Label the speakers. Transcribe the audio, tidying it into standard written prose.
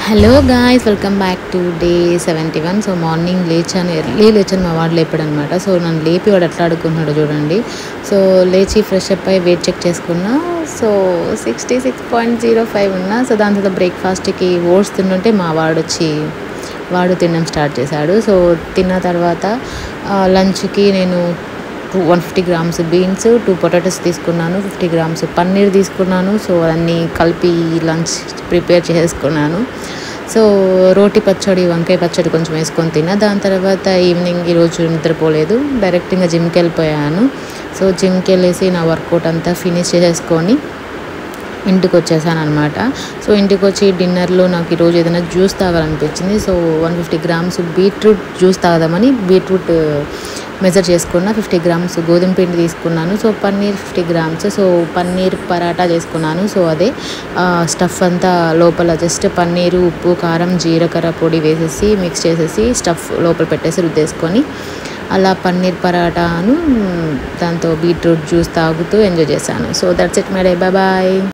Speaker 1: Hello guys, welcome back to day 71. So morning లేచాను మా వాడు లేపాడనమాట. సో నన్ను లేపి వాడు ఎట్లా ఆడుకుంటున్నాడు చూడండి. సో లేచి ఫ్రెష్ అప్ అయ్యి వెయిట్ చెక్ చేసుకున్నా. సో 66.05 ఉన్నా. సో దాని తర్వాత బ్రేక్ఫాస్ట్కి ఓట్స్ తింటుంటే మా వాడు తినడం స్టార్ట్ చేశాడు. సో తిన్న తర్వాత లంచ్కి నేను 150 grams బీన్స్, 2 పొటాటోస్ తీసుకున్నాను, 50 grams పన్నీర్ తీసుకున్నాను. సో అన్నీ కలిపి లంచ్ ప్రిపేర్ చేసుకున్నాను. సో రోటి పచ్చడి, వంకాయ పచ్చడి కొంచెం వేసుకొని తిన్నా. దాని తర్వాత ఈవినింగ్ ఈరోజు నిద్రపోలేదు, డైరెక్ట్ ఇంకా జిమ్కి వెళ్ళిపోయాను. సో జిమ్కి వెళ్ళేసి నా వర్కౌట్ అంతా ఫినిష్ చేసేసుకొని ఇంటికి వచ్చేసాను అనమాట. సో ఇంటికి వచ్చి డిన్నర్లో నాకు ఈరోజు ఏదైనా జ్యూస్ తాగాలనిపించింది. సో 150 grams బీట్రూట్ జ్యూస్ తాగదామని బీట్రూట్ మెజర్ చేసుకున్న. 50 grams గోధుమ పిండి తీసుకున్నాను. So paneer 50 grams. So paneer paratha చేసుకున్నాను. సో అదే స్టఫ్ అంతా లోపల జస్ట్ పన్నీరు, ఉప్పు, కారం, జీలకర్ర పొడి వేసేసి మిక్స్ చేసేసి స్టఫ్ లోపల పెట్టేసి రుద్దేసుకొని అలా పన్నీర్ పరాటాను దాంతో బీట్రూట్ జ్యూస్ తాగుతూ ఎంజాయ్ చేశాను. So that's it my day. Bye.